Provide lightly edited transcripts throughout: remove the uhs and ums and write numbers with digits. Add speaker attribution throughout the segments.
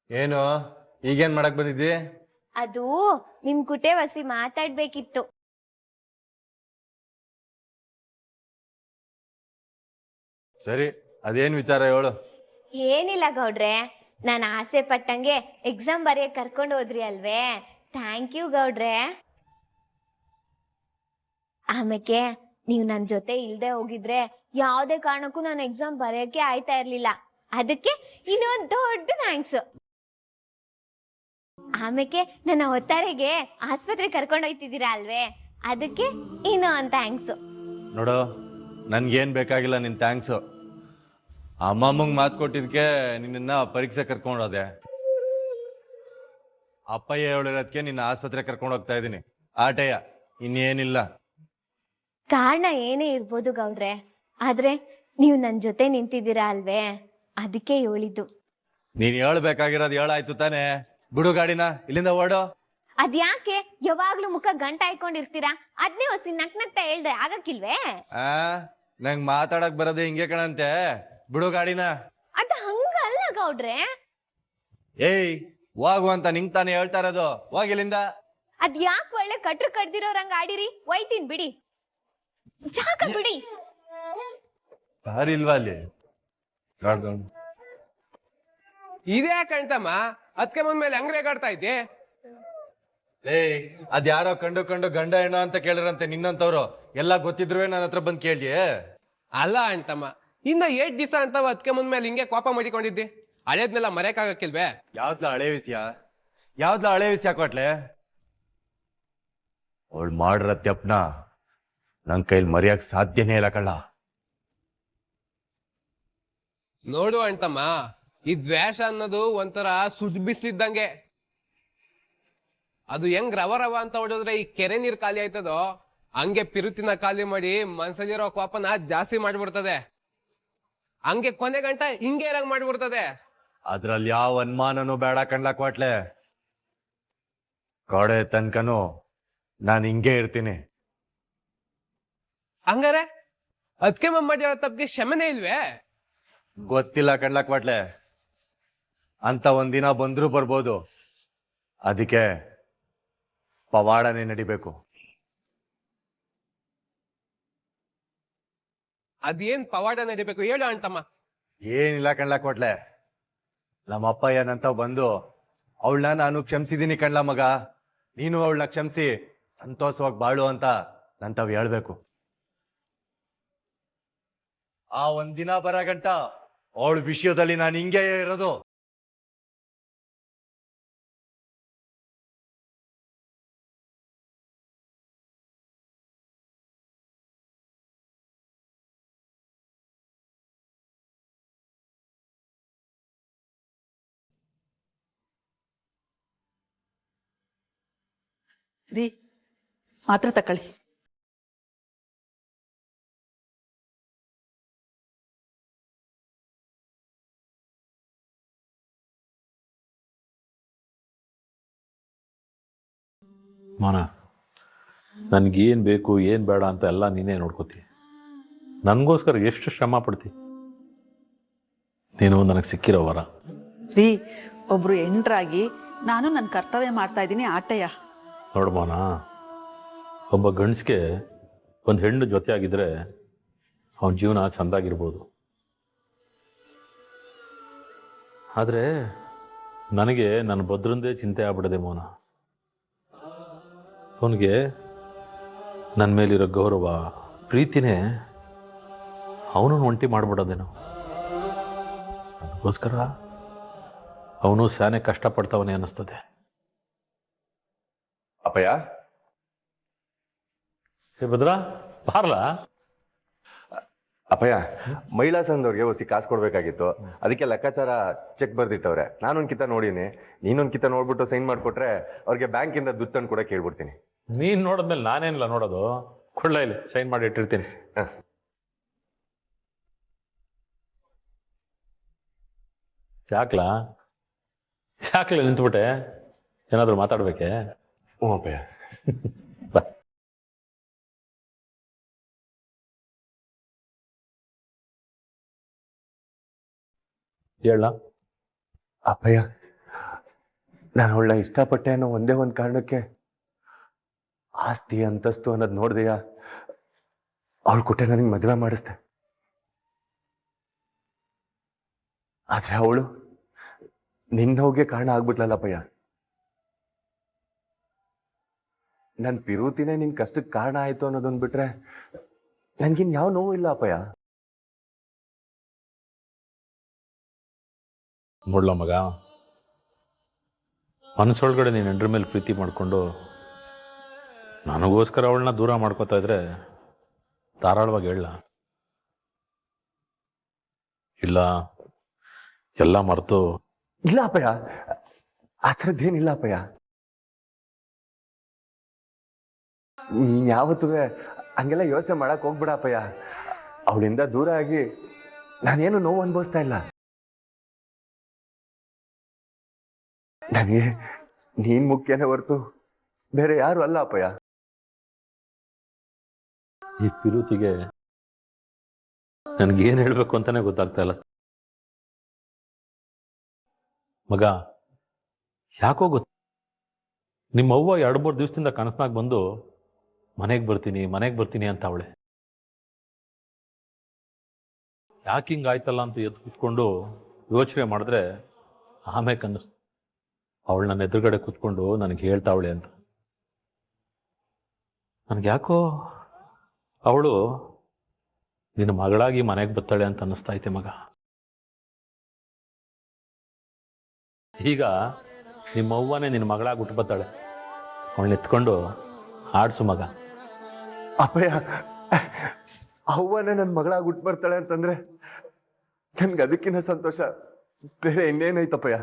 Speaker 1: ಏನು ಈಗೇನ್ ಮಾಡಕ್ ಬಂದಿದ್ದಿ?
Speaker 2: ಅದು ನಿಮ್ ಕುಟೆ ವಸಿ ಮಾತಾಡ್ಬೇಕಿತ್ತು.
Speaker 1: ಸರಿ, ಅದೇನ್ ವಿಚಾರ ಹೇಳು.
Speaker 2: ಏನಿಲ್ಲ ಗೌಡ್ರೆ, ನಾನು ಆಸೆ ಪಟ್ಟಂಗೆ ಎಕ್ಸಾಮ್ ಬರೆಯಕ್ ಕರ್ಕೊಂಡು ಹೋದ್ರಿ ಅಲ್ವೇ, ಥ್ಯಾಂಕ್ ಯು ಗೌಡ್ರೆ. ಆಮೇಲೆ ನೀವು ನನ್ ಜೊತೆ ಇಲ್ದೆ ಹೋಗಿದ್ರೆ ಯಾವ್ದೇ ಕಾರಣಕ್ಕೂ ನಾನು ಎಕ್ಸಾಮ್ ಬರೆಯಕ್ಕೆ ಆಯ್ತಾ ಇರ್ಲಿಲ್ಲ. ಅದಕ್ಕೆ ಇನ್ನೊಂದು ದೊಡ್ಡ ಥ್ಯಾಂಕ್ಸ್. ಆಮೇಲೆ ನನ್ನ ಒತ್ತಾರೆಗೆ ಆಸ್ಪತ್ರೆ ಕರ್ಕೊಂಡು ಹೋಯ್ತಿದ್ದೀರಾ ಅಲ್ವೇ, ಅದಕ್ಕೆ ಇನ್ನೊಂದು ಥ್ಯಾಂಕ್ಸ್.
Speaker 1: ನೋಡು, ನನ್ಗೇನ್ ಬೇಕಾಗಿಲ್ಲ ನಿನ್ ಥ್ಯಾಂಕ್ಸು. ಅಮ್ಮಮ್ಮಂಗ್ ಮಾತು ಕೊಟ್ಟಿದ್ಕೆ ನಿನ್ನ ಪರೀಕ್ಷೆ ಕರ್ಕೊಂಡೋದೆ. ಅಪ್ಪಯ್ಯ ಹೇಳಿರೋದಕ್ಕೆ ನಿನ್ನ ಆಸ್ಪತ್ರೆ ಕರ್ಕೊಂಡು ಹೋಗ್ತಾ ಇದ್ದೀನಿ. ಆಟಯ್ಯ, ಇನ್ನೇನಿಲ್ಲ.
Speaker 2: ಕಾರಣ ಏನೇ ಇರ್ಬೋದು ಗೌಡ್ರೆ, ಆದ್ರೆ ನೀವು ನನ್ ಜೊತೆ ನಿಂತಿದ್ದೀರಾ ಅಲ್ವೇ, ಅದಕ್ಕೆ ಹೇಳಿದ್ದು.
Speaker 1: ನೀನ್ ಹೇಳ್ಬೇಕಾಗಿರೋದು ಹೇಳಾಯ್ತು ತಾನೆ. ಬಿಡು ಗಾಡಿನ, ಇಲ್ಲಿಂದ ಓಡು.
Speaker 2: ಅದ್ಯಾಕೆ ಯಾವಾಗ್ಲೂ ಮುಖ ಗಂಟ ಹಾಕೊಂಡಿರ್ತೀರಾ? ಅದ್ನೇ ಹೊಸಿ ನಗ್ನಗ್ತಾ ಹೇಳ್ದೆ ಆಗಕ್ಕಿಲ್ವೇ?
Speaker 1: ನಂಗ್ ಮಾತಾಡಕ್ ಬರೋದೇ ಹಿಂಗೆ ಕಣಂತೆ. ಬಿಡು ಗಾಡಿನ.
Speaker 2: ಅದ ಹಂಗಲ್ಲ ಗೌಡ್ರೆ.
Speaker 1: ಏಯ್, ಹೋಗು ಅಂತ ನಿಂಗ್ ತಾನೇ ಹೇಳ್ತಾ ಇರೋದು. ಹೋಗಿಲ್ಲಿಂದ.
Speaker 2: ಅದ್ಯಾಕೆ ಒಳ್ಳೆ ಕಟ್ರು ಕಡ್ದಿರೋರಂಗ ಆಡಿರಿ? ಒಯ್ತೀನಿ ಬಿಡಿ, ಜಾಗ ಬಿಡಿ.
Speaker 1: ದಾರಿ ಇಲ್ವಾ ಅಲ್ಲಿ?
Speaker 3: ಇದೇ ಕಣ್ತಮ್ಮ, ಅದಕ್ಕೆ ಮುಂದ್ಮೇಲೆ ಹೆಂಗ್ ರೇಗಾಡ್ತಾ ಇದ್ದೆ?
Speaker 1: ಏಯ್, ಅದ್ಯಾರೋ ಕಂಡು ಕಂಡು ಗಂಡ ಹೆಣ್ಣ ಅಂತ ಕೇಳಿರಂತೆ ನಿನ್ನಂತವ್ರು. ಎಲ್ಲ ಗೊತ್ತಿದ್ರು ನನ್ನ ಹತ್ರ ಬಂದ್ ಕೇಳಿ.
Speaker 3: ಅಲ್ಲ ಅಣ್ತಮ್ಮ, ಇನ್ನ 8 ದಿವಸ ಅಂತ ಅದಕ್ಕೆ ಮುಂದ್ಮೇಲೆ ಹಿಂಗೆ ಕೋಪ ಮಾಡಿಕೊಂಡಿದ್ದೆ. ಹಳೇದ್ನೆಲ್ಲ ಮರೆಯಕ್ಕಾಗಕ್ಕಿಲ್ವೇ?
Speaker 1: ಯಾವ್ದ್ಲ ಹಳೆ ವಿಷಯ ಕೊಟ್ಲೆ? ಅವಳು ಮಾಡಿರ ತೆಪ್ನ ನನ್ ಕೈಲಿ ಮರೆಯಕ್ ಸಾಧ್ಯನೇ ಇಲ್ಲ ಕಳ್ಳ.
Speaker 3: ನೋಡು ಅಣ್ತಮ್ಮ, ಈ ದ್ವೇಷ ಅನ್ನೋದು ಒಂಥರ ಸುಜ್ ಬಿಸ್ಲಿದ್ದಂಗೆ. ಅದು ಹೆಂಗ್ ರವ ರವ ಅಂತ ಹೊಡೋದ್ರೆ ಈ ಕೆರೆ ನೀರ್ ಖಾಲಿ ಆಯ್ತದೋ, ಹಂಗೆ ಪಿರುತಿನ ಖಾಲಿ ಮಾಡಿ ಮನ್ಸಲ್ಲಿರೋ ಕೋಪನ ಜಾಸ್ತಿ ಮಾಡ್ಬಿಡ್ತದೆ. ಹಂಗೆ ಕೊನೆ ಗಂಟ ಹಿಂಗೆ ಇರಂಗ್ ಮಾಡ್ಬಿಡ್ತದೆ.
Speaker 1: ಅದ್ರಲ್ಲಿ ಯಾವ ಅನುಮಾನನೂ ಬೇಡ ಕಣ್ಲ ಕೊಟ್ಲೆ. ಕೊಡೆ ತನ್ಕನು ನಾನು ಹಿಂಗೆ ಇರ್ತೀನಿ.
Speaker 3: ಹಂಗಾರೆ ಅದಕ್ಕೆ ಮಾಡಿರೋ ತಪ್ಪಿಗೆ ಕ್ಷಮೆನೇ ಇಲ್ವೇ?
Speaker 1: ಗೊತ್ತಿಲ್ಲ ಕಣ್ಲ ಕೊಟ್ಲೆ. ಅಂತ ಒಂದಿನ ಬಂದ್ರೂ ಬರ್ಬೋದು. ಅದಕ್ಕೆ ಪವಾಡನೆ ನಡಿಬೇಕು.
Speaker 3: ಅದೇನ್ ಪವಾಡ ನಡಿಬೇಕು ಹೇಳು ಅಣ್ತಮ್ಮ.
Speaker 1: ಏನಿಲ್ಲ ಕಣ್ಲ ಕೊಟ್ಲೆ. ನಮ್ಮಪ್ಪ ಏನಂತ ಬಂದು ಅವಳನ್ನ ನಾನು ಕ್ಷಮಿಸಿದೀನಿ ಕಣ್ಲ ಮಗ, ನೀನು ಅವಳನ್ನ ಕ್ಷಮಿಸಿ ಸಂತೋಷವಾಗಿ ಬಾಳು ಅಂತ ನಂತವ್ ಹೇಳ್ಬೇಕು. ಆ ಒಂದಿನ ಬರಗಂಟ ಅವಳ ವಿಷಯದಲ್ಲಿ ನಾನು ಹಿಂಗೆ ಇರೋದು.
Speaker 4: ರೀ, ಮಾತ್ರ ತಕೊಳ್ಳಿ.
Speaker 5: ಮಾನ, ನನಗೇನು ಬೇಕು ಏನು ಬೇಡ ಅಂತ ಎಲ್ಲ ನೀನೇ ನೋಡ್ಕೋತಿ. ನನಗೋಸ್ಕರ ಎಷ್ಟು ಶ್ರಮ ಪಡ್ತಿ. ನೀನು ನನಗೆ ಸಿಕ್ಕಿರೋ ವರ.
Speaker 4: ರೀ, ಒಬ್ರು ಹೆಂಡ್ರಾಗಿ ನಾನು ನನ್ನ ಕರ್ತವ್ಯ ಮಾಡ್ತಾ ಇದ್ದೀನಿ ಆಟಯ್ಯ.
Speaker 5: ನೋಡು ಮಾನ, ಒಬ್ಬ ಗಂಡಸ್ಗೆ ಒಂದು ಹೆಣ್ಣು ಜೊತೆ ಆಗಿದ್ರೆ ಅವನ ಜೀವನ ಚೆಂದಾಗಿರ್ಬೋದು. ಆದರೆ ನನಗೆ ನನ್ನ ಭದ್ರಂದೇ ಚಿಂತೆ ಆಗ್ಬಿಡದೆ ಮೋನ. ಅವನಿಗೆ ನನ್ನ ಮೇಲಿರೋ ಗೌರವ ಪ್ರೀತಿನೇ ಅವನನ್ನು ಒಂಟಿ ಮಾಡಿಬಿಡೋದೇನೋ. ಅದಕ್ಕೋಸ್ಕರ ಅವನು ಸ್ಯಾನೆ ಕಷ್ಟಪಡ್ತಾವನೇ ಅನ್ನಿಸ್ತದೆ.
Speaker 1: ಅಪ್ಪಯ್ಯ,
Speaker 5: ಹೇ ಭದ್ರಾ, ಬಾರ್ಲ.
Speaker 1: ಅಪ್ಪಯ್ಯ, ಮಹಿಳಾ ಸಂಘದವ್ರಿಗೆ ಹೊಸಿ ಕಾಸು ಕೊಡ್ಬೇಕಾಗಿತ್ತು. ಅದಕ್ಕೆ ಲೆಕ್ಕಾಚಾರ ಚೆಕ್ ಬರ್ದಿಟ್ಟವ್ರೆ. ನಾನೊಂದ್ಕಿತ ನೋಡಿನಿ, ನೀನೊಂದ್ಕಿತ ನೋಡ್ಬಿಟ್ಟು ಸೈನ್ ಮಾಡ್ಕೊಟ್ರೆ ಅವ್ರಿಗೆ ಬ್ಯಾಂಕಿಂದ ದುಡ್ಡು ತಂದು ಕೂಡ ಕೇಳ್ಬಿಡ್ತೀನಿ.
Speaker 5: ನೀನು ನೋಡಿದ್ಮೇಲೆ ನಾನೇನಿಲ್ಲ ನೋಡೋದು. ಕೊಡ್ಲ, ಇಲ್ಲಿ ಸೈನ್ ಮಾಡಿ ಇಟ್ಟಿರ್ತೀನಿ. ಯಾಕ್ಲಾ ನಿಂತ್ಬಿಟ್ಟೆ? ಏನಾದರೂ ಮಾತಾಡ್ಬೇಕೆ?
Speaker 1: ಹ್ಞೂ ಅಪ್ಪಯ್ಯ.
Speaker 5: ಬಾ. ಹೇಳ
Speaker 1: ಅಪ್ಪಯ್ಯ, ನಾನು ಅವಳನ್ನ ಇಷ್ಟಪಟ್ಟೆ ಅನ್ನೋ ಒಂದೇ ಒಂದು ಕಾರಣಕ್ಕೆ ಆಸ್ತಿ ಅಂತಸ್ತು ಅನ್ನೋದು ನೋಡ್ದೆಯಾ ಅವಳು ಕೊಟ್ಟೆ ನನಗೆ ಮದುವೆ ಮಾಡಿಸ್ದೆ. ಆದ್ರೆ ಅವಳು ನಿನ್ನ ನೋವಿಗೆ ಕಾರಣ ಆಗ್ಬಿಟ್ಲಲ್ಲಪ್ಪಯ್ಯ. ನನ್ನ ಪಿರುತಿನೇ ನಿನ್ ಕಷ್ಟಕ್ಕೆ ಕಾರಣ ಆಯ್ತು ಅನ್ನೋದೊಂದು ಬಿಟ್ರೆ ನನ್ಗಿನ್ ಯಾವ ನೋವು ಇಲ್ಲ ಅಪ್ಪಯ್ಯ.
Speaker 5: ನೋಡ್ಲ ಮಗ, ಮನಸ್ಸೊಳಗಡೆ ನೀನು ಹೆಂಡ್ರ ಮೇಲೆ ಪ್ರೀತಿ ಮಾಡಿಕೊಂಡು ನನಗೋಸ್ಕರ ಅವಳನ್ನ ದೂರ ಮಾಡ್ಕೋತಾ ಇದ್ರೆ ಧಾರಾಳವಾಗಿ ಹೇಳ. ಇಲ್ಲ ಎಲ್ಲ ಮರೆತು.
Speaker 1: ಇಲ್ಲ ಅಪ್ಪಯ್ಯ, ಆ ಥರದ್ದೇನಿಲ್ಲ ಅಪ್ಪಯ್ಯ. ನೀನ್ ಯಾವತ್ತೂ ಹಂಗೆಲ್ಲ ಯೋಚನೆ ಮಾಡಕ್ ಹೋಗ್ಬಿಡ ಅಪ್ಪಯ್ಯ. ಅವಳಿಂದ ದೂರ ಆಗಿ ನಾನೇನು ನೋವು ಅನುಭವಿಸ್ತಾ ಇಲ್ಲ. ನನಗೆ ನೀನ್ ಮುಖ್ಯನೇ ಹೊರತು ಬೇರೆ ಯಾರು ಅಲ್ಲ ಅಪ್ಪಯ್ಯ.
Speaker 5: ಈ ಪಿರುತಿಗೆ ನನ್ಗೇನು ಹೇಳ್ಬೇಕು ಅಂತಾನೆ ಗೊತ್ತಾಗ್ತಾ ಇಲ್ಲ ಮಗ. ಯಾಕೋ ಗೊತ್ತ, ನಿಮ್ಮವ್ವ 2-3 ದಿವಸದಿಂದ ಕನಸ್ನಾಗ ಬಂದು ಮನೆಗೆ ಬರ್ತೀನಿ ಅಂತ ಅವಳೆ. ಯಾಕೆ ಹಿಂಗಾಯ್ತಲ್ಲ ಅಂತ ಎದ್ದು ಕೂತ್ಕೊಂಡು ಯೋಚನೆ ಮಾಡಿದ್ರೆ ಆಮೇಲೆ ಅನ್ನಿಸ್ತು ಅವಳು ನನ್ನ ಎದುರುಗಡೆ ಕೂತ್ಕೊಂಡು ನನಗೆ ಹೇಳ್ತಾವಳೆ ಅಂತ. ನನಗೆ ಯಾಕೋ ಅವಳು ನಿನ್ನ ಮಗಳಾಗಿ ಮನೆಗೆ ಬರ್ತಾಳೆ ಅಂತ ಅನ್ನಿಸ್ತಾ ಐತೆ ಮಗ. ಈಗ ನಿಮ್ಮವ್ವನೇ ನಿನ್ನ ಮಗಳಾಗಿ ಹುಟ್ಟು ಬರ್ತಾಳೆ. ಅವಳನ್ನ ಎತ್ಕೊಂಡು ಆಡ್ಸು ಮಗ.
Speaker 1: ಅಪ್ಪಯ್ಯ, ಅವ್ವನೇ ನನ್ನ ಮಗಳಾಗಿ ಹುಟ್ಟು ಬರ್ತಾಳೆ ಅಂತಂದ್ರೆ ನನ್ಗೆ ಅದಕ್ಕಿಂತ ಸಂತೋಷ ಬೇರೆ ಇನ್ನೇನೈತಪ್ಪಯ್ಯ.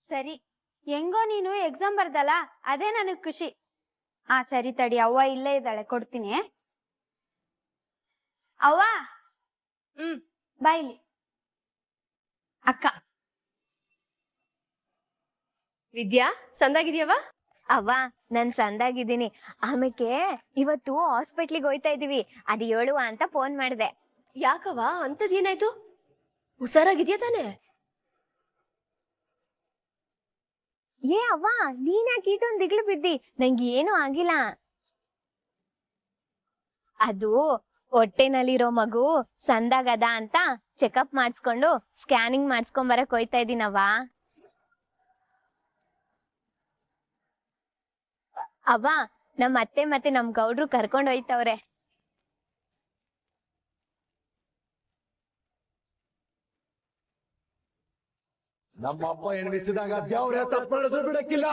Speaker 6: ಸರಿ, ಹೆಂಗೋ ನೀನು ಎಕ್ಸಾಮ್ ಬರ್ದಲ್ಲ, ಅದೇ ನನಗ್ ಖುಷಿ. ಸರಿ ತಡಿ, ಅವ್ವ ಇಲ್ಲೇ ಇದ್ದಾಳೆ, ಕೊಡ್ತೀನಿ. ಅವ್ವ, ಬಾಯ್ಲಿ. ಅಕ್ಕ
Speaker 7: ವಿದ್ಯಾ, ಸಂದಾಗಿದ್ಯವ?
Speaker 2: ಅವ್ವ, ನಾನ್ ಸಂದಾಗಿದ್ದೀನಿ. ಆಮೇಲೆ ಇವತ್ತು ಹಾಸ್ಪಿಟ್ಲಿಗೆ ಹೋಯ್ತಾ ಇದೀವಿ, ಅದು ಹೇಳುವ ಅಂತ ಫೋನ್ ಮಾಡಿದೆ.
Speaker 7: ಯಾಕವ, ಅಂತದೇನಾಯ್ತು? ಹುಷಾರಾಗಿದ್ಯಾ ತಾನೆ?
Speaker 2: ಏ ಅವ್ವ, ನೀನ್ ಯಾಕೆ ಇಷ್ಟೊಂದು ದಿಗ್ಲು ಬಿದ್ದಿ? ನಂಗೆ ಏನು ಆಗಿಲ್ಲ. ಅದು ಹೊಟ್ಟೆನಲ್ಲಿರೋ ಮಗು ಸಂದಾಗದ ಅಂತ ಚೆಕಪ್ ಮಾಡಿಸ್ಕೊಂಡು ಸ್ಕ್ಯಾನಿಂಗ್ ಮಾಡಿಸ್ಕೊಂಡ್ ಬರಕ್ ಹೋಯ್ತಾ ಇದೀನವ್ವ. ಅವ್ವ, ನಮ್ಮ ಅತ್ತೆ ಮತ್ತೆ ನಮ್ ಗೌಡ್ರು ಕರ್ಕೊಂಡ್ ಹೋಯ್ತವ್ರೆ.
Speaker 8: ನಮ್ಮಪ್ಪ ಎಣಿಸಿದಾಗ ದೇವ್ರೆ ತಪ್ಪು ಮಾಡಿದ್ರು ಬಿಡಕ್ಕಿಲ್ಲ.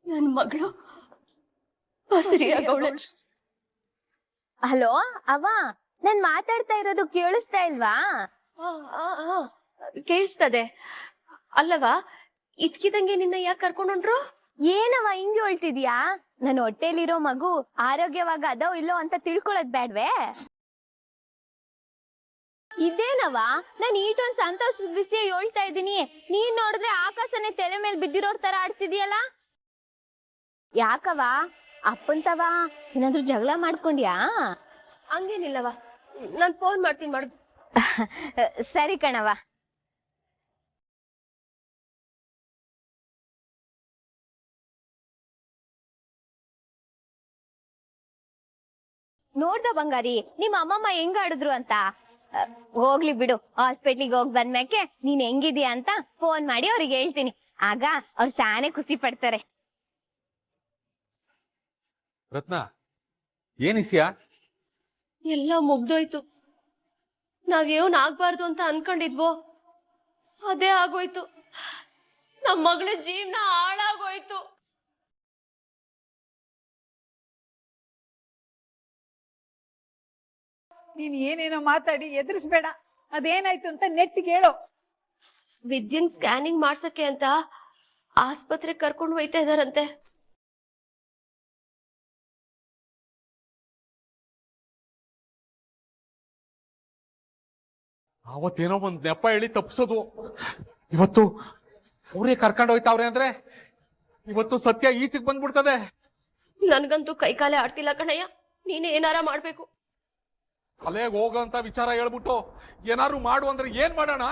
Speaker 7: ನನ್ ಮಗಳು ಹಸಿರಿಯಾಗವಳೆ.
Speaker 2: ಹಲೋ ಅವ್ವ, ನಾನ್ ಮಾತಾಡ್ತಾ ಇರೋದು ಕೇಳಿಸ್ತಾ ಇಲ್ವಾ?
Speaker 7: ಕೇಳಿಸ್ತದೆ. ಅಲ್ಲವಾ, ಇದ್ಕಿದಂಗೆ ನಿನ್ನ ಯಾಕೆ ಕರ್ಕೊಂಡ್ರು?
Speaker 2: ಏನವ ಹಿಂಗ್ ಹೇಳ್ತಿದ್ಯಾ? ನನ್ ಹೊಟ್ಟೆಲಿರೋ ಮಗು ಆರೋಗ್ಯವಾಗ ಅದೋ ಇಲ್ಲೋ ಅಂತ ತಿಳ್ಕೊಳದ್ ಬ್ಯಾಡ್ವೆ? ಇದೇನವ, ನಾನ್ ಈಟೊಂದ್ ಸಂತೋಷ ವಿಷಯ ಹೇಳ್ತಾ ಇದೀನಿ, ನೀನ್ ನೋಡಿದ್ರೆ ಆಕಾಶನೇ ತಲೆ ಮೇಲೆ ಬಿದ್ದಿರೋರ್ ತರ ಆಡ್ತಿದ್ಯಲ್ಲ. ಯಾಕವ, ಅಪ್ಪಂತವ ಏನಾದ್ರು ಜಗಳ ಮಾಡ್ಕೊಂಡ್ಯಾ?
Speaker 7: ಹಂಗೇನಿಲ್ಲವ, ನಾನ್ ಫೋನ್ ಮಾಡ್ತೀನಿ ಮಾಡು.
Speaker 2: ಸರಿ ಕಣವ. ನೋಡ್ದ ಬಂಗಾರಿ, ನಿಮ್ಮ ಅಮ್ಮಮ್ಮ ಹೆಂಗ್ ಆಡಿದ್ರು ಅಂತ? ಹೋಗ್ಲಿ ಬಿಡು, ಹಾಸ್ಪಿಟ್ಲಿಗೆ ಹೋಗ್ ಬಂದ್ಮ್ಯಾಕೆ ನೀನ್ ಹೆಂಗಿದ್ಯಾ ಅಂತ ಫೋನ್ ಮಾಡಿ ಅವ್ರಿಗೆ ಹೇಳ್ತೀನಿ. ಆಗ ಅವ್ರು ಸಾನೆ ಖುಷಿ ಪಡ್ತಾರೆ.
Speaker 8: ರತ್ನ, ಏನಿಸ್ಯಾ?
Speaker 7: ಎಲ್ಲ ಮುಗ್ದೋಯ್ತು. ನಾವೇನ್ ಆಗ್ಬಾರ್ದು ಅಂತ ಅನ್ಕೊಂಡಿದ್ವೋ ಅದೇ ಆಗೋಯ್ತು. ನಮ್ಮ ಮಗಳ ಜೀವನ ಹಾಳಾಗೋಯ್ತು.
Speaker 4: ನೀನು ಏನೇನೋ ಮಾತಾಡಿ ಎದುರಿಸ್ಬೇಡ. ಅದೇನಾಯ್ತು ಅಂತ ನೆಟ್ಟಿಗೆ ಹೇಳು.
Speaker 7: ವಿದ್ಯನ್ ಸ್ಕ್ಯಾನಿಂಗ್ ಮಾಡ್ಸಕ್ಕೆ ಅಂತ ಆಸ್ಪತ್ರೆಗೆ ಕರ್ಕೊಂಡು ಹೋಯ್ತಾ ಇದಾರಂತೆ.
Speaker 9: ಅವತ್ತೇನೋ ಒಂದ್ ನೆಪ ಹೇಳಿ ತಪ್ಪಿಸೋದು, ಇವತ್ತು ಅವರೇ ಕರ್ಕೊಂಡು ಹೋಯ್ತಾವ್ರೆ ಅಂದ್ರೆ ಇವತ್ತು ಸತ್ಯ ಈಚೆಗೆ ಬಂದ್ಬಿಡ್ತದೆ.
Speaker 7: ನನ್ಗಂತೂ ಕೈಕಾಲೇ ಆಡ್ತಿಲ್ಲ ಕಣಯ್ಯ, ನೀನೇ ಏನಾರ ಮಾಡ್ಬೇಕು.
Speaker 9: ತಲೆಗೆ ಹೋಗೋಂತ ವಿಚಾರ ಹೇಳ್ಬಿಟ್ಟು ಏನಾರು ಮಾಡು ಅಂದ್ರೆ ಏನ್ ಮಾಡೋಣ?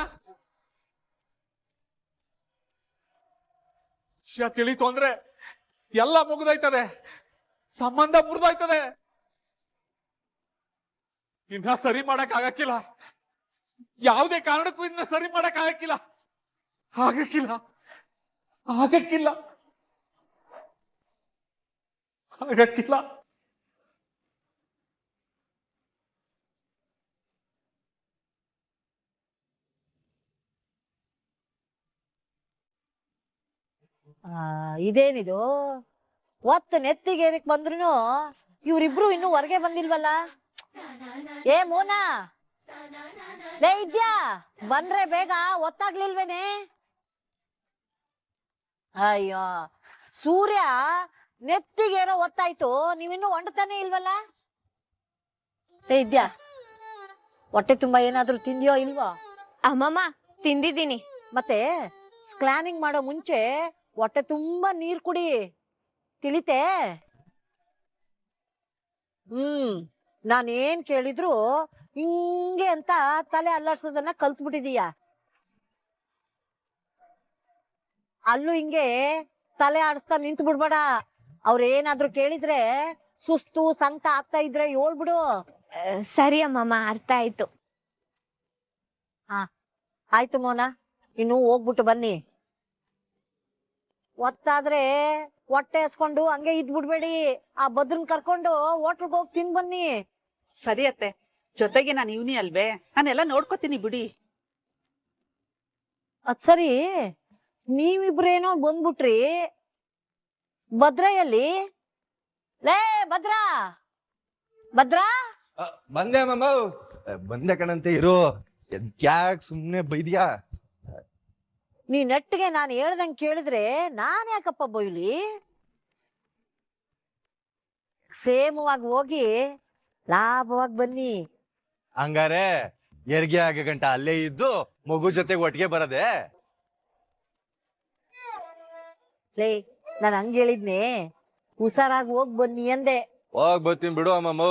Speaker 9: ವಿಷಯ ತಿಳಿತು ಅಂದ್ರೆ ಎಲ್ಲ ಮುಗಿದೋಯ್ತದೆ, ಸಂಬಂಧ ಮುರಿದೋಯ್ತದೆ. ಇನ್ನ ಸರಿ ಮಾಡಕ್ ಆಗಕ್ಕಿಲ್ಲ, ಯಾವುದೇ ಕಾರಣಕ್ಕೂ ಇನ್ನ ಸರಿ ಮಾಡಕ್ ಆಗಕ್ಕಿಲ್ಲ, ಆಗಕ್ಕಿಲ್ಲ, ಆಗಕ್ಕಿಲ್ಲ, ಆಗಕ್ಕಿಲ್ಲ.
Speaker 10: ಇದೇನಿದು ಒತ್ತು ನೆತ್ತಿಗೇರಿಕ್ ಬಂದ್ರು ಇವ್ರಿಬ್ರು ಇನ್ನು ಹೊರಗೆ ಬಂದಿಲ್ವಲ್ಲ. ಏ ಮೋನಾ, ಲೇ ಇದ್ಯಾ, ಬಂದ್ರೆ ಬೇಗ, ಒತ್ತಾಗ್ಲಿಲ್ವೇನೆ? ಅಯ್ಯೋ ಸೂರ್ಯ ನೆತ್ತಿಗೇನೋ ಒತ್ತಾಯ್ತು, ನೀವಿನ್ನು ಹೊಂಡ್ತಾನೆ ಇಲ್ವಲ್ಲ. ಏ ಇದ್ಯಾ, ಹೊಟ್ಟೆ ತುಂಬಾ ಏನಾದ್ರೂ ತಿಂದ್ಯೋ ಇಲ್ವೋ?
Speaker 2: ಅಮ್ಮಮ್ಮ ತಿಂದಿದ್ದೀನಿ.
Speaker 10: ಮತ್ತೆ ಸ್ಕ್ಯಾನಿಂಗ್ ಮಾಡೋ ಮುಂಚೆ ಹೊಟ್ಟೆ ತುಂಬಾ ನೀರ್ ಕುಡಿ, ತಿಳಿತೆ? ನಾನೇನ್ ಕೇಳಿದ್ರು ಹಿಂಗೆ ಅಂತ ತಲೆ ಅಲ್ಲಾಡ್ಸೋದನ್ನ ಕಲ್ತ್ಬಿಟ್ಟಿದೀಯ. ಅಲ್ಲೂ ಹಿಂಗೆ ತಲೆ ಆಡಿಸ್ತಾ ನಿಂತು ಬಿಡ್ಬೇಡ. ಅವ್ರೇನಾದ್ರು ಕೇಳಿದ್ರೆ ಸುಸ್ತು ಸಂಕಟ ಆಗ್ತಾ ಇದ್ರೆ ಹೇಳ್ಬಿಡು.
Speaker 2: ಸರಿ ಅಮ್ಮಮ್ಮ, ಅರ್ಥ ಆಯ್ತು.
Speaker 10: ಆಯ್ತು ಮೋನ, ಇನ್ನು ಹೋಗ್ಬಿಟ್ಟು ಬನ್ನಿ. ಒತ್ತಾದ್ರೆ ಹೊಟ್ಟೆ ಹಸ್ಕೊಂಡು ಹಂಗೆ ಇದ್ಬಿಡ್ಬೇಡಿ. ಆ ಭದ್ರನ್ ಕರ್ಕೊಂಡು ಹೋಟ್ಲ್ಗೆ ಹೋಗಿ ತಿನ್ ಬನ್ನಿ.
Speaker 4: ಸರಿ ಅತ್ತೆ, ಜೊತೆಗೆ ನಾನು ಇವ್ನಿ ಅಲ್ವೇ, ನಾನೆಲ್ಲ ನೋಡ್ಕೋತೀನಿ ಬಿಡಿ.
Speaker 10: ಅದ್ ಸರಿ, ನೀವಿಬ್ರೇನೋ ಬಂದ್ಬಿಟ್ರಿ, ಭದ್ರ ಎಲ್ಲಿ? ಲೇ ಭದ್ರಾ, ಭದ್ರಾ,
Speaker 1: ಬಂದೆ ಅಮ್ಮಮ್ಮ, ಬಂದೆ ಕಣಂತೆ ಇರು. ಯಾಕೆ ಸುಮ್ನೆ ಬೈದ್ಯಾ?
Speaker 10: ನೀ ನೆಟ್ಟಿಗೆ ನಾನು ಹೇಳ್ದಂಗೆ ಕೇಳಿದ್ರೆ ನಾನ್ ಯಾಕಪ್ಪ ಬೈಲಿ? ಕ್ಷೇಮವಾಗಿ ಹೋಗಿ ಲಾಭವಾಗಿ ಬನ್ನಿ.
Speaker 1: ಹಂಗಾರೆ ಹೆರಿಗೆ ಆಗ ಗಂಟ ಅಲ್ಲೇ ಇದ್ದು ಮಗು ಜೊತೆಗೆ ಒಟ್ಟಿಗೆ ಬರದೆ?
Speaker 10: ಲೇ, ನಾನು ಹಂಗ ಹೇಳಿದ್ನೆ, ಹುಷಾರಾಗಿ ಹೋಗ್ ಬನ್ನಿ ಅಂದೆ.
Speaker 1: ಹೋಗ್ ಬರ್ತೀನಿ ಬಿಡು ಅಮ್ಮಮ್ಮ,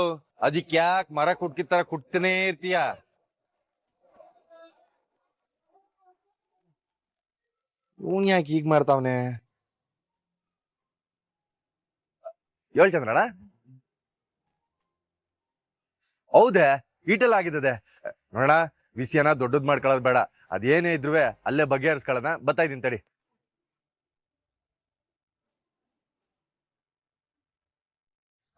Speaker 1: ಅದಕ್ಕೆ ಯಾಕೆ ಮರ ಕುಟ್ಕಿ ತರ ಕುಟ್ತಾನೆ ಇರ್ತೀಯ? ಇವನ್ ಯಾಕೆ ಹೀಗ್ ಮಾಡ್ತಾವನೆ? ಹೇಳ್ ಚಂದ್ರಣ್ಣ. ಹೌದೇ, ಈಟೆಲ್ಲ ಆಗಿದ್ದದೆ ನೋಡೋಣ. ವಿಷಯನ ದೊಡ್ಡದ್ ಮಾಡ್ಕೊಳ್ಳೋದು ಬೇಡ, ಅದೇನೇ ಇದ್ರು ಅಲ್ಲೇ ಬಗೆಹರಿಸ್ಕೊಳ್ಳೋಣ. ಬರ್ತಾ ಇದೀನಿ ತಡಿ.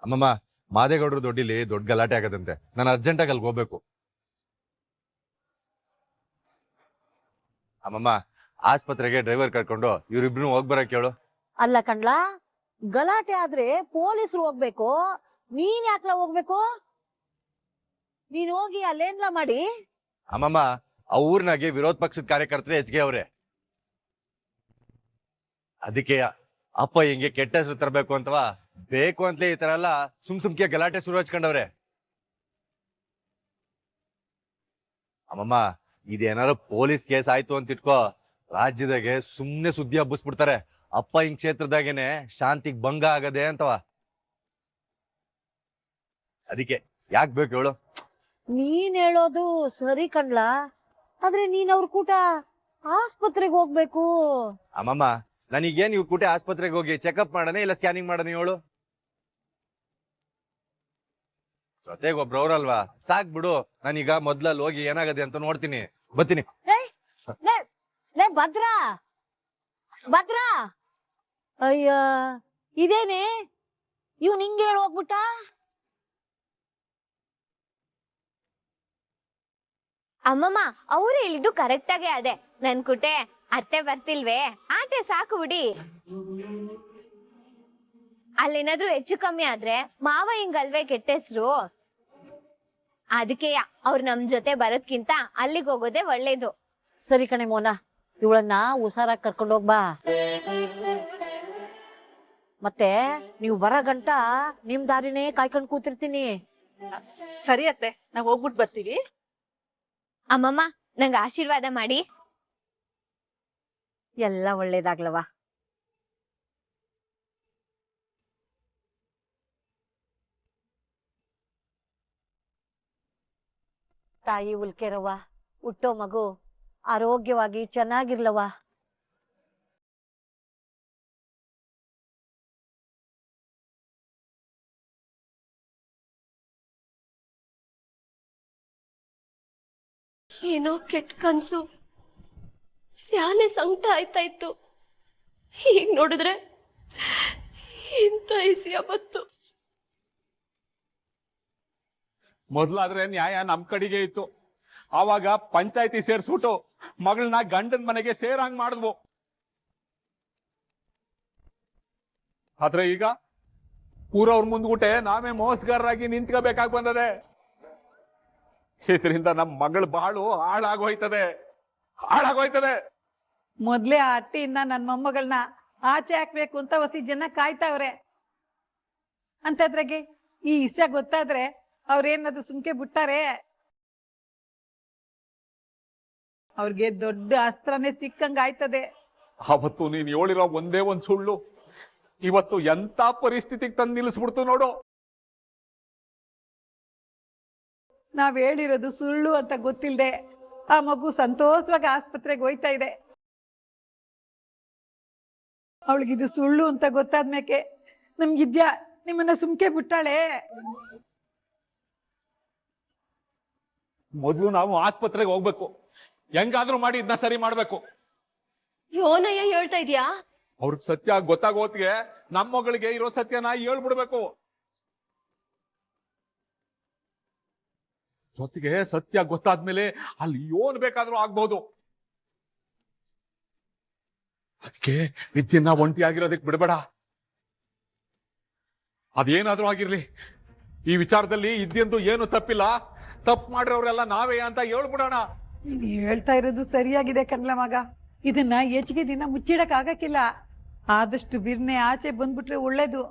Speaker 1: ಅಮ್ಮಮ್ಮ, ಮಾದೇಗೌಡರು ದೊಡ್ಡಿಲಿ ದೊಡ್ಡ ಗಲಾಟೆ ಆಗದಂತೆ, ನಾನು ಅರ್ಜೆಂಟಾಗಿ ಅಲ್ಲಿಗೆ ಹೋಗ್ಬೇಕು. ಅಮ್ಮಮ್ಮ, ಆಸ್ಪತ್ರೆಗೆ ಡ್ರೈವರ್ ಕರ್ಕೊಂಡು ಇವ್ರಿಬ್ರು ಹೋಗ್ಬರಕ್ ಹೇಳು.
Speaker 10: ಅಲ್ಲ ಕಣ್ಲಾ, ಗಲಾಟೆ ಆದ್ರೆ ಪೊಲೀಸರು ಹೋಗ್ಬೇಕು, ನೀನ್ ಯಾಕ್ಲ ಹೋಗ್ಬೇಕು? ನೀನ್ ಹೋಗಿ ಅಲ್ಲೇನ್ಲ ಮಾಡಿ?
Speaker 1: ಅಮ್ಮಮ್ಮ, ಆ ಊರ್ನಾಗೆ ವಿರೋಧ ಪಕ್ಷದ ಕಾರ್ಯಕರ್ತರೇ ಹೆಚ್ಚಿಗೆ ಅವ್ರೆ. ಅದಕ್ಕೆ ಅಪ್ಪ ಹಿಂಗೆ ಕೆಟ್ಟ ಹೆಸರು ತರಬೇಕು ಅಂತವಾ ಬೇಕು ಅಂತಲೇ ಈ ತರ ಎಲ್ಲ ಸುಮ್ಕೆ ಗಲಾಟೆ ಶುರು ಹಚ್ಕೊಂಡವ್ರೆ. ಅಮ್ಮಮ್ಮ, ಇದೇನಾರು ಪೊಲೀಸ್ ಕೇಸ್ ಆಯ್ತು ಅಂತ ಇಟ್ಕೋ, ರಾಜ್ಯದಾಗೆ ಸುಮ್ನೆ ಸುದ್ದಿ ಹಬ್ಬಿಸ್ಬಿಡ್ತಾರೆ. ಅಪ್ಪ ಹಿಂಗ್ ಕ್ಷೇತ್ರದಾಗೇನೆ ಶಾಂತಿಗ್ ಭಂಗ ಆಗದೆ ಅಂತವ. ಅದಕ್ಕೆ ಯಾಕೆ ಬೇಕು ಹೇಳು?
Speaker 10: ನೀನ್ ಹೇಳೋದು ಸರಿ ಕಣ್ಲಾ, ಆದ್ರೆ ನೀನ್ ಅವ್ರ ಕೂಟ ಆಸ್ಪತ್ರೆಗೆ ಹೋಗ್ಬೇಕು.
Speaker 1: ಅಮ್ಮಮ್ಮ, ನನಗೇನ್ ಇವ್ ಕೂಟೆ ಆಸ್ಪತ್ರೆಗೆ ಹೋಗಿ ಚೆಕಪ್ ಮಾಡೋಣ ಇಲ್ಲ ಸ್ಕ್ಯಾನಿಂಗ್ ಮಾಡೋಣ ಹೇಳು? ಜೊತೆಗೆ ಒಬ್ರವ್ರಲ್ವಾ, ಸಾಕ್ ಬಿಡು. ನಾನೀಗ ಮೊದ್ಲಲ್ಲಿ ಹೋಗಿ ಏನಾಗದೆ ಅಂತ ನೋಡ್ತೀನಿ, ಬರ್ತೀನಿ.
Speaker 10: ಲೇ ಭದ್ರಾ, ಭದ್ರಾ, ಅಯ್ಯ ಇದೇನೆ ಇವ್ ನಿಂಗೆ ಹೇಳಿ ಹೋಗ್ಬಿಟ್ಟ.
Speaker 2: ಅಮ್ಮಮ್ಮ, ಅವ್ರು ಹೇಳಿದ್ದು ಕರೆಕ್ಟ್ ಆಗೇ ಅದೇ. ನನ್ ಕುಟೆ ಅತ್ತೆ ಬರ್ತಿಲ್ವೇ, ಆಟೆ ಸಾಕು ಬಿಡಿ. ಅಲ್ಲೇನಾದ್ರೂ ಹೆಚ್ಚು ಕಮ್ಮಿ ಆದ್ರೆ ಮಾವ ಹಿಂಗಲ್ವೇ ಕೆಟ್ಟ ಹೆಸ್ರು. ಅದಕ್ಕೆ ಅವ್ರು ನಮ್ ಜೊತೆ ಬರೋದ್ಕಿಂತ ಅಲ್ಲಿಗೆ ಹೋಗೋದೇ ಒಳ್ಳೇದು.
Speaker 10: ಸರಿ ಕಣೆ ಮೋನ, ಇವಳನ್ನ ಹುಷಾರಾಗಿ ಕರ್ಕೊಂಡು ಹೋಗ್ಬಾ. ಮತ್ತೆ ನೀವು ಬರೋ ಗಂಟ ನಿಮ್ ದಾರಿನೇ ಕಾಯ್ಕೊಂಡ್ ಕೂತಿರ್ತೀನಿ.
Speaker 4: ಸರಿ ಅತ್ತೆ, ನಾವ್ ಹೋಗ್ಬಿಟ್ಟು ಬರ್ತೀವಿ.
Speaker 2: ಅಮ್ಮಮ್ಮ ನಂಗೆ ಆಶೀರ್ವಾದ ಮಾಡಿ.
Speaker 10: ಎಲ್ಲ ಒಳ್ಳೇದಾಗ್ಲವ. ತಾಯಿ ಉಲ್ಕೆರವ್ವ, ಹುಟ್ಟೋ ಮಗು ಆರೋಗ್ಯವಾಗಿ ಚೆನ್ನಾಗಿರ್ಲವ.
Speaker 7: ಏನೋ ಕೆಟ್ಟ ಕನ್ಸು, ಸ್ಯಾನೆ ಸಂಕಟ ಆಯ್ತಾ ಇತ್ತು. ಈಗ ನೋಡಿದ್ರೆ ಇಂಥ ಇಸಿಯ ಬತ್ತು.
Speaker 9: ಮೊದ್ಲಾದ್ರೆ ನ್ಯಾಯ ನಮ್ ಕಡೆಗೆ ಇತ್ತು. ಆವಾಗ ಪಂಚಾಯತಿ ಸೇರ್ಸ್ಬಿಟ್ಟು ಮಗಳನ್ನ ಗಂಡನ ಮನೆಗೆ ಸೇರಂಗ್ ಮಾಡಿದ್ವು. ಆದ್ರೆ ಈಗ ಊರವ್ರ ಮುಂದ್ಗುಟೆ ನಾವೇ ಮೋಸಗಾರರಾಗಿ ನಿಂತ್ಕೋಬೇಕಾಗಿ ಬಂದದೆ. ಇದರಿಂದ ನಮ್ ಮಗಳ ಬಾಳು ಹಾಳಾಗೋಯ್ತದೆ.
Speaker 4: ಮೊದ್ಲೇ ಆ ಅಟ್ಟಿಯಿಂದ ನನ್ ಮೊಮ್ಮಗಳನ್ನ ಆಚೆ ಹಾಕ್ಬೇಕು ಅಂತ ಹೊಸಿ ಜನ ಕಾಯ್ತಾವ್ರೆ. ಅಂತದ್ರಾಗೆ ಈ ಇಸ್ಯ ಗೊತ್ತಾದ್ರೆ ಅವ್ರೇನದು ಸುಮ್ಕೆ ಬಿಟ್ಟಾರೆ? ಅವ್ರಿಗೆ ದೊಡ್ಡ ಅಸ್ತ್ರನೇ ಸಿಕ್ಕಂಗ ಆಯ್ತದೆ.
Speaker 9: ಅವತ್ತು ನೀನ್ ಹೇಳಿರೋ ಒಂದೇ ಒಂದ್ ಸುಳ್ಳು ಇವತ್ತು ಎಂತ ಪರಿಸ್ಥಿತಿಗೆ ತಂದು ನಿಲ್ಲಿಸ್ಬಿಡ್ತು ನೋಡು.
Speaker 4: ನಾವ್ ಹೇಳಿರೋದು ಸುಳ್ಳು ಅಂತ ಗೊತ್ತಿಲ್ದೆ ಆ ಮಗು ಸಂತೋಷವಾಗಿ ಆಸ್ಪತ್ರೆಗೆ ಹೋಯ್ತಾ ಇದೆ. ಅವಳಿಗಿದು ಸುಳ್ಳು ಅಂತ ಗೊತ್ತಾದ್ಮೇಕೆ ನಮ್ಗಿದ್ಯಾ ನಿಮ್ಮನ್ನ ಸುಮ್ಕೆ ಬಿಟ್ಟಾಳೆ.
Speaker 9: ಮೊದ್ಲು ನಾವು ಆಸ್ಪತ್ರೆಗೆ ಹೋಗ್ಬೇಕು, ಹೆಂಗಾದ್ರೂ ಮಾಡಿ ಇದನ್ನ ಸರಿ ಮಾಡ್ಬೇಕು.
Speaker 7: ಯೋನಯ್ಯ ಹೇಳ್ತಾ ಇದ್ಯಾ?
Speaker 9: ಅವ್ರಿಗೆ ಸತ್ಯ ಗೊತ್ತಾಗೋತ್ಗೆ ನಮ್ಮ ಮಗಳಿಗೆ ಇರೋ ಸತ್ಯನ ಹೇಳ್ಬಿಡ್ಬೇಕು. ಜೊತೆಗೆ ಸತ್ಯ ಗೊತ್ತಾದ್ಮೇಲೆ ಅಲ್ಲಿ ಏನ್ ಬೇಕಾದ್ರೂ ಆಗ್ಬಹುದು. ಅದಕ್ಕೆ ವಿದ್ಯೆನ ಒಂಟಿಯಾಗಿರೋದಕ್ಕೆ ಬಿಡಬೇಡ. ಅದೇನಾದ್ರೂ ಆಗಿರ್ಲಿ, ಈ ವಿಚಾರದಲ್ಲಿ ಇದ್ದೆಂದು ಏನು ತಪ್ಪಿಲ್ಲ. ತಪ್ಪು ಮಾಡಿರೋರೆಲ್ಲ ನಾವೇ ಅಂತ ಹೇಳ್ಬಿಡೋಣ.
Speaker 4: ನೀನ್ ಹೇಳ್ತಾ ಇರೋದು ಸರಿಯಾಗಿದೆ ಕಣ್ಲ ಮಗ. ಇದನ್ನ ಹೆಚ್ಚಿಗೆ ದಿನ ಮುಚ್ಚಿಡಕ್ ಆಗಕ್ಕಿಲ್ಲ. ಆದಷ್ಟು ಬಿರ್ನೆ ಆಚೆ ಬಂದ್ಬಿಟ್ರೆ ಒಳ್ಳೇದು.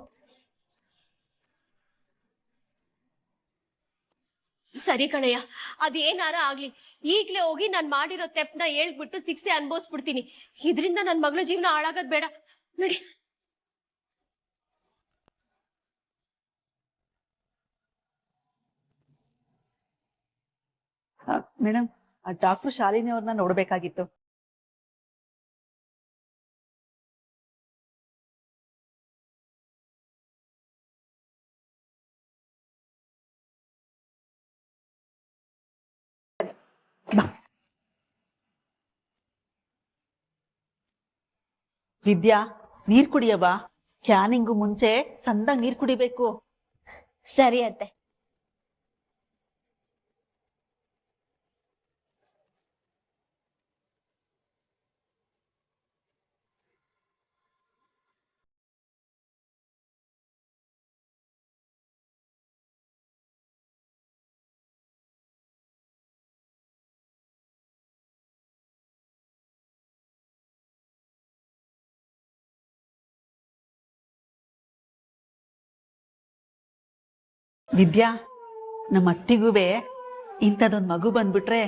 Speaker 7: ಸರಿ ಕಣಯ್ಯ, ಅದೇನಾರ ಆಗ್ಲಿ, ಈಗ್ಲೇ ಹೋಗಿ ನಾನ್ ಮಾಡಿರೋ ತೆಪ್ಪನ ಹೇಳ್ಬಿಟ್ಟು ಶಿಕ್ಷೆ ಅನ್ಭವಿಸ್ಬಿಡ್ತೀನಿ. ಇದರಿಂದ ನನ್ ಮಗಳ ಜೀವನ ಹಾಳಾಗದ್ ಬೇಡ. ನೋಡಿ
Speaker 4: ಮೇಡಮ್, ಆ ಡಾಕ್ಟರ್ ಶಾಲಿನಿ ಅವ್ರನ್ನ ನೋಡ್ಬೇಕಾಗಿತ್ತು.
Speaker 10: ವಿದ್ಯಾ, ನೀರ್ ಕುಡಿಯವಾ. ಕ್ಯಾನಿಂಗು ಮುಂಚೆ ಸಂದಾಗ ನೀರ್ ಕುಡಿಬೇಕು.
Speaker 2: ಸರಿ ಅತ್ತೆ.
Speaker 4: ವಿದ್ಯಾ, ನಮ್ಮ ಅಟ್ಟಿಗೂವೆ ಇಂಥದೊಂದ್ ಮಗು ಬಂದ್ಬಿಟ್ರೆ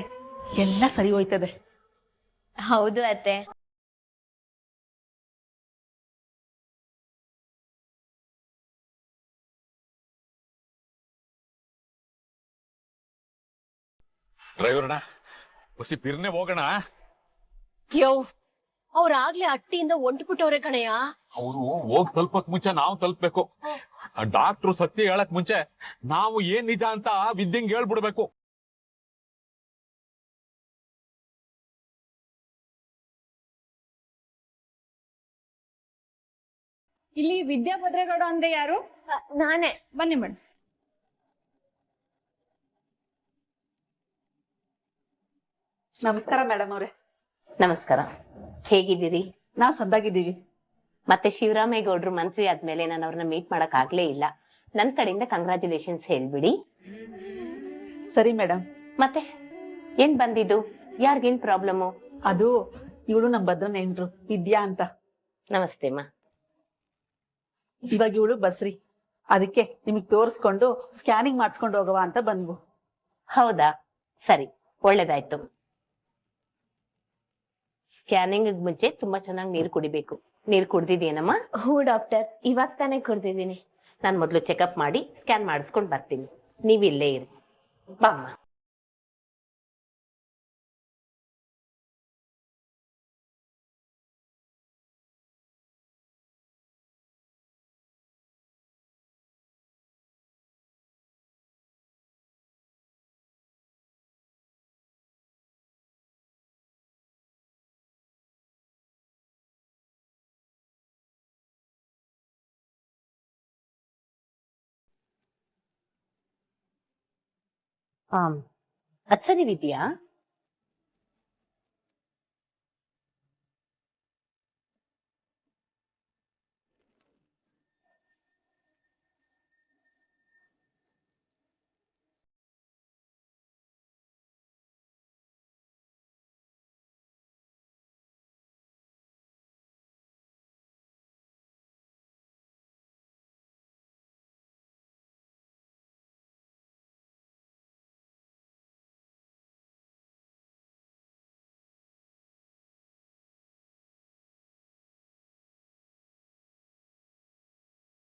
Speaker 4: ಎಲ್ಲ ಸರಿ ಹೋಯ್ತದೆ.
Speaker 2: ಹೌದು ಅತ್ತೆ.
Speaker 9: ಡ್ರೈವರ್ನ ಹೊಸಿ ಬಿರ್ನೆ ಹೋಗೋಣ.
Speaker 7: ಯೋ, ಅವ್ರಾಗ್ಲೇ ಅಟ್ಟಿಯಿಂದ ಹೊಂಟ್ಬಿಟ್ಟವ್ರೆ ಕಣಯ್ಯ.
Speaker 9: ಅವರು ಹೋಗ್ ತಲುಪಕ್ ಮುಂಚೆ ನಾವು ತಲುಪ್ಬೇಕು. ಡಾಕ್ಟ್ರು ಸತ್ಯ ಹೇಳಕ್ ಮುಂಚೆ ನಾವು ಏನ್ ನಿಜ ಅಂತ ವಿದ್ಯಂಗ್ ಹೇಳ್ಬಿಡ್ಬೇಕು.
Speaker 6: ಇಲ್ಲಿ ವಿದ್ಯಾ ಭದ್ರೇಗೌಡ ಅಂದ್ರೆ ಯಾರು?
Speaker 2: ನಾನೇ.
Speaker 6: ಬನ್ನಿ ಮೇಡಮ್.
Speaker 4: ನಮಸ್ಕಾರ ಮೇಡಮ್ ಅವ್ರೆ.
Speaker 11: ನಮಸ್ಕಾರ. ಹೇಗಿದ್ದೀರಿ?
Speaker 4: ನಾವ್ ಸಂದಾಗಿದ್ದೀವಿ.
Speaker 11: ಮತ್ತೆ ಶಿವರಾಮೇಗೌಡರು ಮಂತ್ರಿ ಆದ್ಮೇಲೆ ನಾನು ಅವ್ರನ್ನ ಮೀಟ್ ಮಾಡಕ್ ಆಗ್ಲೇ ಇಲ್ಲ. ನನ್ ಕಡೆಯಿಂದ ಕಂಗ್ರಾಚುಲೇಷನ್ಸ್ ಹೇಳ್ಬಿಡಿ.
Speaker 4: ಸರಿ ಮೇಡಮ್.
Speaker 11: ಮತ್ತೆ ಏನ್ ಬಂದಿದ್ದು? ಯಾರಿಗೇನ್ ಪ್ರಾಬ್ಲಮ್ಮು?
Speaker 4: ಅದು ಇವಳು ನಮ್ಮ ಭದ್ರನ ಹೆಂಡ್ರು ವಿದ್ಯಾ ಅಂತ.
Speaker 11: ನಮಸ್ತೆ ಅಮ್ಮ.
Speaker 4: ಇವಾಗ ಇವಳು ಬಸ್ರಿ, ಅದಕ್ಕೆ ನಿಮಗ್ ತೋರಿಸ್ಕೊಂಡು ಸ್ಕ್ಯಾನಿಂಗ್ ಮಾಡಿಸ್ಕೊಂಡು ಹೋಗವ ಅಂತ ಬಂದ್ವು.
Speaker 11: ಹೌದಾ, ಸರಿ, ಒಳ್ಳೇದಾಯ್ತು. ಸ್ಕ್ಯಾನಿಂಗ್ ಮುಂಚೆ ತುಂಬಾ ಚೆನ್ನಾಗಿ ನೀರು ಕುಡಿಬೇಕು. ನೀರು ಕುಡ್ದಿದ್ಯೇನಮ್ಮ?
Speaker 2: ಹ್ಞೂ ಡಾಕ್ಟರ್, ಇವಾಗ ತಾನೇ ಕುಡ್ದಿದ್ದೀನಿ.
Speaker 11: ನಾನು ಮೊದಲು ಚೆಕಪ್ ಮಾಡಿ ಸ್ಕ್ಯಾನ್ ಮಾಡಿಸ್ಕೊಂಡು ಬರ್ತೀನಿ. ನೀವು ಇಲ್ಲೇ ಇರಿ. ಬಾಮ್ಮ. ಅದ್ ಸರಿ ವಿದ್ಯಾ,